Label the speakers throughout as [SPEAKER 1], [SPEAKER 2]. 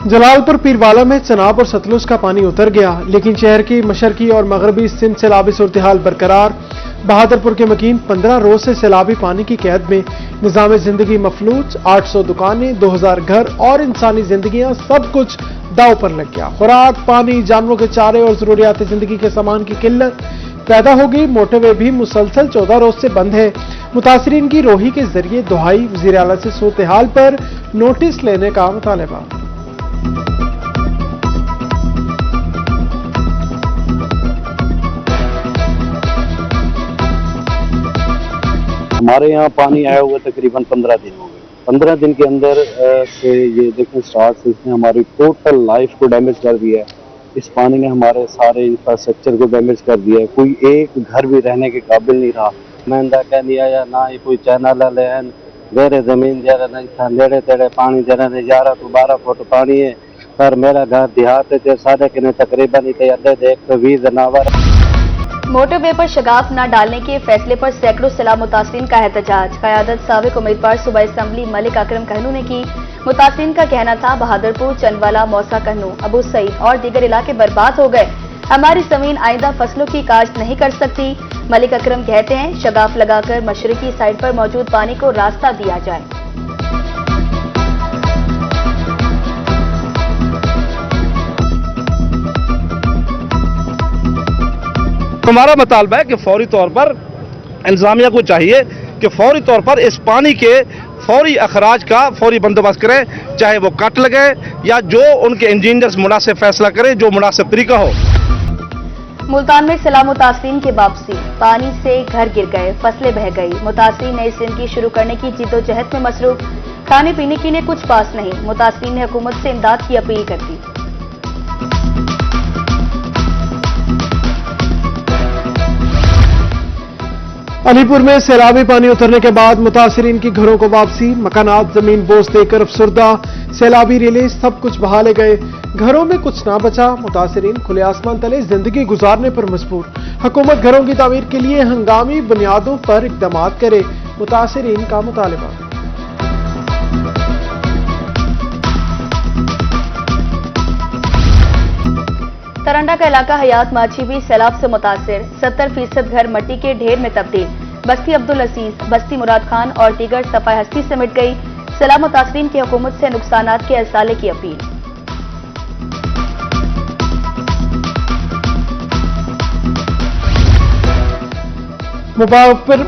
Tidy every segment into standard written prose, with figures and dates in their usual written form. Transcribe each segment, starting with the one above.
[SPEAKER 1] जलालपुर पीरवाला में चनाब और सतलुज का पानी उतर गया, लेकिन शहर की मशरकी और मगरबी सिंध सैलाबी सूरत-ए-हाल बरकरार। बहादुरपुर के मकीन 15 रोज से सैलाबी पानी की कैद में। निजाम जिंदगी मफलूज, 800 दुकानें, 2000 घर और इंसानी जिंदगियां, सब कुछ दांव पर लग गया। खुराक, पानी, जानवरों के चारे और जरूरियात जिंदगी के सामान की किल्लत पैदा हो गई। मोटरवे भी मुसलसल 14 रोज से बंद है। मुतासरीन की रोही के जरिए दुहाई, वज़ीर आला से सूरत-ए-हाल पर नोटिस लेने का मुतालबा।
[SPEAKER 2] हमारे यहाँ पानी आया हुआ तकरीबन 15 दिन हो गए। 15 दिन के अंदर से ये देखें स्टार्ट से इसने हमारी टोटल लाइफ को डैमेज कर दिया है। इस पानी ने हमारे सारे इंफ्रास्ट्रक्चर को डैमेज कर दिया है। कोई एक घर भी रहने के काबिल नहीं रहा। मैंदा कह लिया या ना ही कोई चैनल है, मेरे जमीन जरा नहीं था, लेड़े तेड़े पानी जरा नहीं, 11 to 12 फुट पानी है। पर मेरा घर देहात है, साढ़े किने तकरीबन ही तैयार 120 जनावर।
[SPEAKER 3] मोटरवे पर शगाफ न डालने के फैसले पर सैकड़ों सैलाब मुतासरीन का एहतजाज। क़यादत साबिक उम्मीदवार सूबा असम्बली मलिक अकरम कहनू ने की। मुतासरीन का कहना था बहादुरपुर, चंदवाला, मौसा कहनू, अबू सईद और दीगर इलाके बर्बाद हो गए। हमारी जमीन आइंदा फसलों की काश्त नहीं कर सकती। मलिक अकरम कहते हैं शगाफ लगाकर मशरकी साइड पर मौजूद पानी को रास्ता दिया जाए।
[SPEAKER 4] हमारा मुतालबा है कि फौरी तौर पर इंतजामिया को चाहिए कि फौरी तौर पर इस पानी के फौरी अखराज का फौरी बंदोबस्त करें, चाहे वो कट लगे या जो उनके इंजीनियर्स मुनासिब फैसला करें, जो मुनासिब तरीका हो।
[SPEAKER 3] मुल्तान में सैलाब मुतासरीन की वापसी। पानी से घर गिर गए, फसलें बह गई। मुतासरीन नई जिंदगी शुरू करने की जिद्दोजहद में मसरूफ। खाने पीने की ने कुछ पास नहीं। मुतासरीन ने हुकूमत से इमदाद की अपील कर दी।
[SPEAKER 1] अलीपुर में सैलाबी पानी उतरने के बाद मुतासरीन की घरों को वापसी। मकानात जमीन बोझ देकर अफसुर्दा। सैलाबी रिलीज, सब कुछ बहा ले गए। घरों में कुछ ना बचा। मुतासरीन खुले आसमान तले जिंदगी गुजारने पर मजबूर। हुकूमत घरों की तामीर के लिए हंगामी बुनियादों पर इकदाम करे, मुतासरीन का मुतालबा।
[SPEAKER 3] तरंडा का इलाका हयात माछी भी सैलाब से मुतासिर। 70% घर मट्टी के ढेर में तब्दील। बस्ती अब्दुल अजीज, बस्ती मुराद खान और दीगर सफाई हस्ती से मिट गई। सैलाब मुतासरीन की हुकूमत से नुकसानात के असाले की अपील।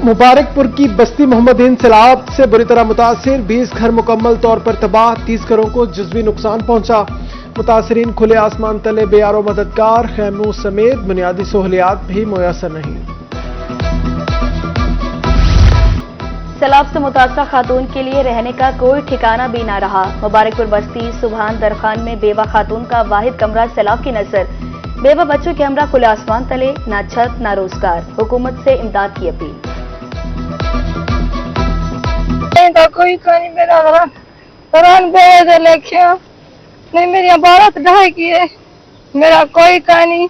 [SPEAKER 1] मुबारकपुर की बस्ती मोहम्मद हिंद सैलाब से बुरी तरह मुतासिर। 20 घर मुकम्मल तौर पर तबाह। 30 घरों को जुज़वी नुकसान पहुंचा। मुतासरीन खुले आसमान तले बेयारो मददगार। खैमों समेत बुनियादी सहूलियात भी मुयसर नहीं।
[SPEAKER 3] सैलाब से मुतासरा खातून के लिए रहने का कोई ठिकाना भी ना रहा। मुबारकपुर बस्ती सुभान दरखान में बेवा खातून का वाहिद कमरा सैलाब की नजर। बेवा बच्चों के हमरा खुले आसमान तले, ना छत ना रोजगार। हुकूमत से इमदाद की अपील।
[SPEAKER 5] कोई नहीं, मेरी बारात ढाई की है, मेरा कोई कहानी।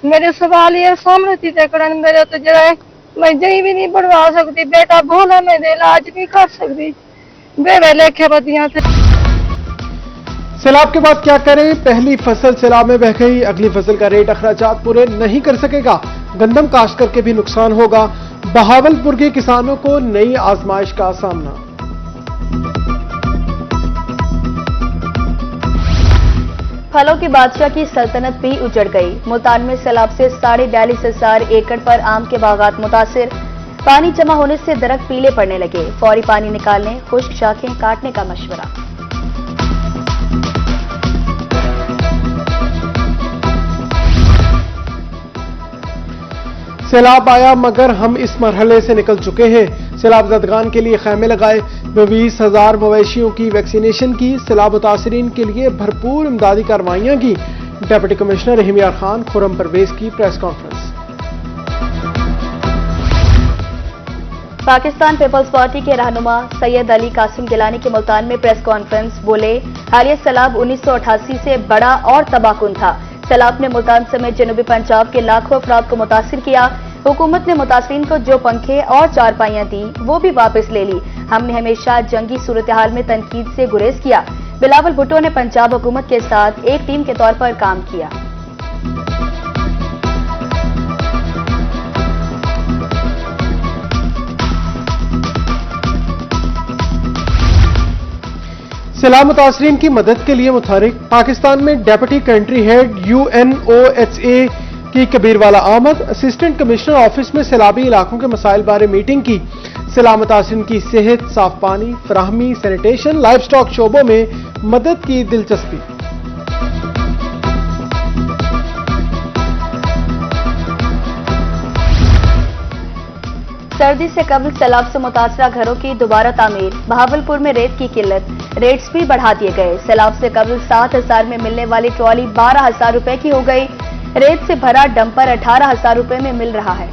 [SPEAKER 5] मेरे सवाल ये सामने थी मेरे तो जरा मैं जही भी नहीं बढ़वा सकती। बेटा भोला मैं इलाज नहीं कर सकती। बेवे लेखे बदियां थे।
[SPEAKER 1] सैलाब के बाद क्या करें? पहली फसल सैलाब में बह गई। अगली फसल का रेट अखराजात पूरे नहीं कर सकेगा। गंदम काश्त करके भी नुकसान होगा। बहावलपुर के किसानों को नई आजमाइश का सामना।
[SPEAKER 3] फलों की बादशाह की सल्तनत भी उजड़ गई। मुल्तान में सैलाब से 42,500 एकड़ पर आम के बागात मुतासिर। पानी जमा होने से दरख्त पीले पड़ने लगे। फौरी पानी निकालने, खुश्क शाखें काटने का मशवरा।
[SPEAKER 1] सैलाब आया मगर हम इस मरहले से निकल चुके हैं। सैलाब ज़दगान के लिए खैमे लगाए। 20,000 मवेशियों की वैक्सीनेशन की। सैलाब मुतासरीन के लिए भरपूर इमदादी कार्रवाइयां की। डिप्टी कमिश्नर रहीम यार खान, खुर्रम परवेज की press conference.
[SPEAKER 3] Pakistan Peoples Party के रहनुमा सैयद अली कासिम गिलानी के मुल्तान में प्रेस कॉन्फ्रेंस। बोले, हालिया सैलाब 1988 से बड़ा और तबाहकुन था। सैलाब ने मुल्तान समेत जनूबी पंजाब के लाखों अफराद को मुतासिर किया। हुकूमत ने मुतासरीन को जो पंखे और चारपाइयां दी वो भी वापस ले ली। हमने हमेशा जंगी सूरत हाल में तनकीद से गुरेज किया। बिलावल भुट्टो ने पंजाब हुकूमत के साथ एक टीम के तौर पर काम किया।
[SPEAKER 1] सैलाब मुतासरीन की मदद के लिए मुतहरिक पाकिस्तान में डेप्यूटी कंट्री हेड UNOHA की कबीरवाला आमद, असिस्टेंट कमिश्नर ऑफिस में सैलाबी इलाकों के मसाइल बारे मीटिंग की। सैलाब मुतासरीन की सेहत, साफ पानी फराहमी, सैनिटेशन, लाइफ स्टॉक शोबों में मदद की दिलचस्पी।
[SPEAKER 3] सर्दी से कबल सैलाब से मुतासरा घरों की दोबारा तामीर। बहावलपुर में रेत की किल्लत, रेट्स भी बढ़ा दिए गए। सैलाब से कबल 7,000 में मिलने वाली ट्रॉली 12,000 रुपए की हो गई। रेत से भरा डंपर 18,000 रुपए में मिल रहा है।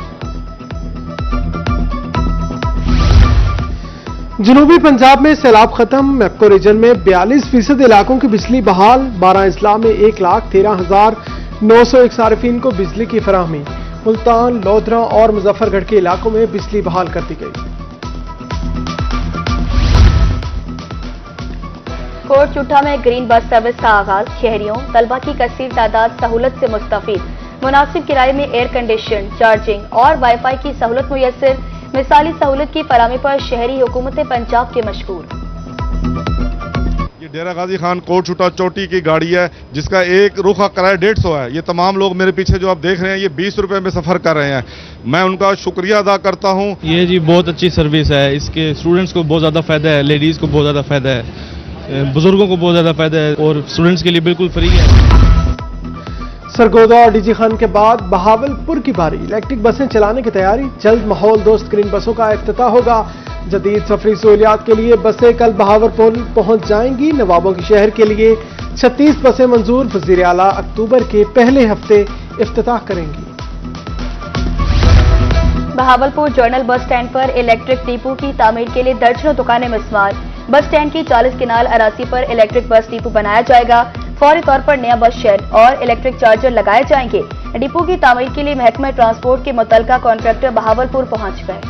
[SPEAKER 1] जनूबी पंजाब में सैलाब खत्म, मैप्को रीजन में 42% इलाकों की बिजली बहाल। 12 अजला में 1,13,901 सार्फिन को बिजली की फराहमी। मुल्तान, लोधरा और मुजफ्फरगढ़ के इलाकों में बिजली बहाल कर दी गई।
[SPEAKER 3] कोट चुट्टा में ग्रीन बस सर्विस का आगाज। शहरियों तलबा की कसीर तादाद सहूलत से मुस्तफीद। मुनासिब किराए में एयर कंडीशन, चार्जिंग और वाईफाई की सहूलत मुयस्सर। मिसाली सहूलत की फराहमी पर शहरी हुकूमत पंजाब के मशहूर।
[SPEAKER 6] ये डेरा गाजी खान कोट छुटा चोटी की गाड़ी है जिसका एक रुख का किराया 150 है। ये तमाम लोग मेरे पीछे जो आप देख रहे हैं ये 20 रुपए में सफर कर रहे हैं। मैं उनका शुक्रिया अदा करता हूँ।
[SPEAKER 7] ये जी बहुत अच्छी सर्विस है। इसके स्टूडेंट्स को बहुत ज़्यादा फायदा है, लेडीज़ को बहुत ज़्यादा फायदा है, बुजुर्गों को बहुत ज़्यादा फायदा है और स्टूडेंट्स के लिए बिल्कुल फ्री है।
[SPEAKER 1] सरगोदा और डीजी खान के बाद बहावलपुर की बारी। इलेक्ट्रिक बसें चलाने की तैयारी, जल्द माहौल दोस्त ग्रीन बसों का इफ्तिताह होगा। जदीद सफरी सहूलियात के लिए बसें कल बहावलपुर पहुंच जाएंगी। नवाबों के शहर के लिए 36 बसें मंजूर। वजीर आला अक्टूबर के पहले हफ्ते इफ्तिताह करेंगी।
[SPEAKER 3] बहावलपुर जर्नल बस स्टैंड पर इलेक्ट्रिक डिपो की तामीर के लिए दर्जनों दुकानें मिस्मार। बस स्टैंड की 40 किनाल अरासी पर इलेक्ट्रिक बस डिपो बनाया जाएगा। फौरी तौर पर नया बस शेड और इलेक्ट्रिक चार्जर लगाए जाएंगे। डिपो की तामीर के लिए महकमा ट्रांसपोर्ट के मुतलका कॉन्ट्रैक्टर बहावलपुर पहुंच गए।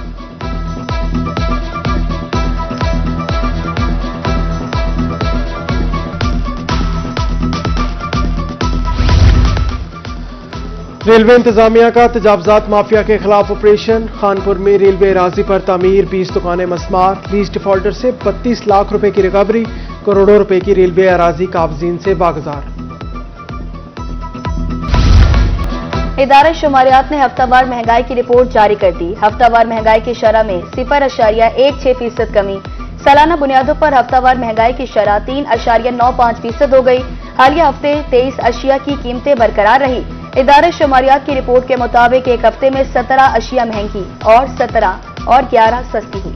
[SPEAKER 1] रेलवे इंतजामिया का तजावजात माफिया के खिलाफ ऑपरेशन। खानपुर में रेलवे अराजी पर तामीर, 20 दुकानें मस्मार। लीज डिफॉल्टर से 32 लाख रुपए की रिकवरी। करोड़ों रुपए की रेलवे अराजी काबजीन से बागजार।
[SPEAKER 3] इदारा शुमारियात ने हफ्तावार महंगाई की रिपोर्ट जारी कर दी। हफ्तावार महंगाई की शरह में 0.16% कमी। सालाना बुनियादों पर हफ्तावार महंगाई की शरह 3.95% हो गई। हालिया हफ्ते 23 अशिया की कीमतें बरकरार रही। इदारा शुमारियात की रिपोर्ट के मुताबिक एक हफ्ते में 17 अशिया महंगी और 17 और 11 सस्ती हुई।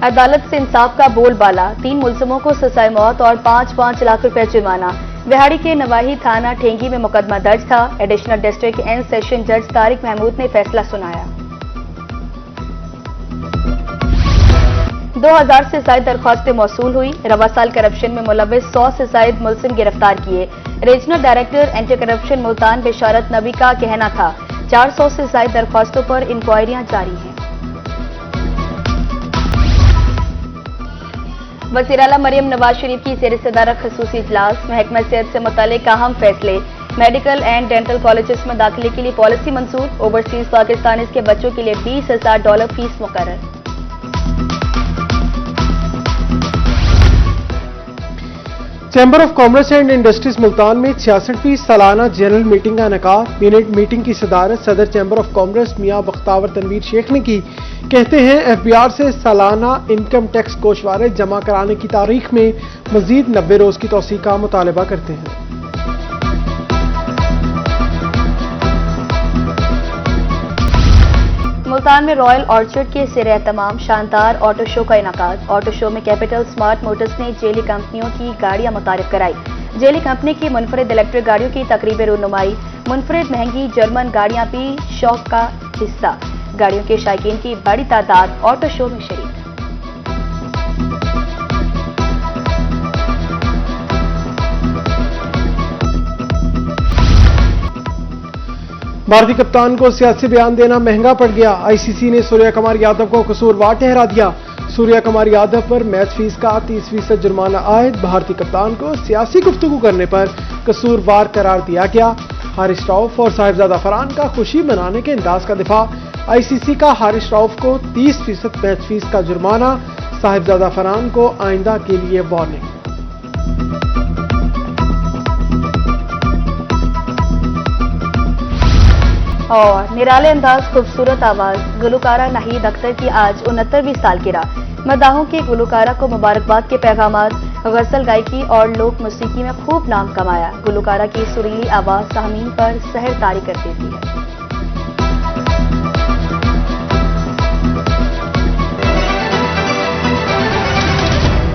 [SPEAKER 3] अदालत से इंसाफ का बोलबाला। 3 मुलजिमों को सजाए मौत और 5-5 लाख रुपए जुर्माना। विहाड़ी के नवाही थाना ठेंगी में मुकदमा दर्ज था। एडिशनल डिस्ट्रिक्ट एंड सेशन जज तारिक महमूद ने फैसला सुनाया। 2000 से ज्यादा दरख्वास्तें मौसूल हुई। रवा साल करप्शन में मुलविस 100 से ज्यादा मुलजिम गिरफ्तार किए। Regional director anti corruption Multan Basharat Nabi का कहना था 400 से ज्यादा दरख्वास्तों पर इंक्वायरियां जारी हैं। वज़ीर आला मरियम नवाज शरीफ की ज़ेर सदारत खसूसी इजलास। महकमा सेहत से मुतालिक अहम फैसले। मेडिकल एंड डेंटल कॉलेजेस में दाखिले के लिए पॉलिसी मंसूर। ओवरसीज पाकिस्तानीज के बच्चों के लिए $20,000 फीस मुकर्रर।
[SPEAKER 1] Chamber of commerce and industries Multan में 66वीं सालाना जनरल मीटिंग का इनेकाद। मीटिंग की सदारत सदर चैम्बर ऑफ कॉमर्स मियां बख्तावर तनवीर शेख ने की। कहते हैं FBR से सालाना इनकम टैक्स गोशवारे जमा कराने की तारीख में मजीद 90 रोज की तौसीक का मुतालबा करते हैं।
[SPEAKER 3] मुल्तान में रॉयल ऑर्चर्ड के सिरे तमाम शानदार ऑटो शो का इनाकाद। ऑटो शो में कैपिटल स्मार्ट मोटर्स ने जेली कंपनियों की गाड़ियां मुतारिफ कराई। जेली कंपनी की मुनफरिद इलेक्ट्रिक गाड़ियों की तकरीब रुनुमाई। मुनफरिद महंगी जर्मन गाड़ियां भी शौक का हिस्सा। गाड़ियों के शायकीन की बड़ी तादाद ऑटो शो में शरीक।
[SPEAKER 1] भारतीय कप्तान को सियासी बयान देना महंगा पड़ गया। आईसीसी ने सूर्या कुमार यादव को कसूरवार ठहरा दिया। सूर्या कुमार यादव पर मैच फीस का 30% जुर्माना आयद। भारतीय कप्तान को सियासी गुफ्तगू करने पर कसूरवार करार दिया गया। हारिस रऊफ और साहिबजादा फरहान का खुशी मनाने के अंदाज का दिफा। आईसीसी का हारिस रऊफ को 30% मैच फीस का जुर्माना, साहिबजादा फरहान को आइंदा के लिए वार्निंग।
[SPEAKER 3] और निराले अंदाज, खूबसूरत आवाज गुलकारा नाहीद अख्तर की आज 69वीं सालगिरह। मदाहों की गुलकारा को मुबारकबाद के पैगामात। गजल गायकी और लोक मौसीकी में खूब नाम कमाया। गुलकारा की सुरीली आवाज सामीन पर सहर तारी कर देती है।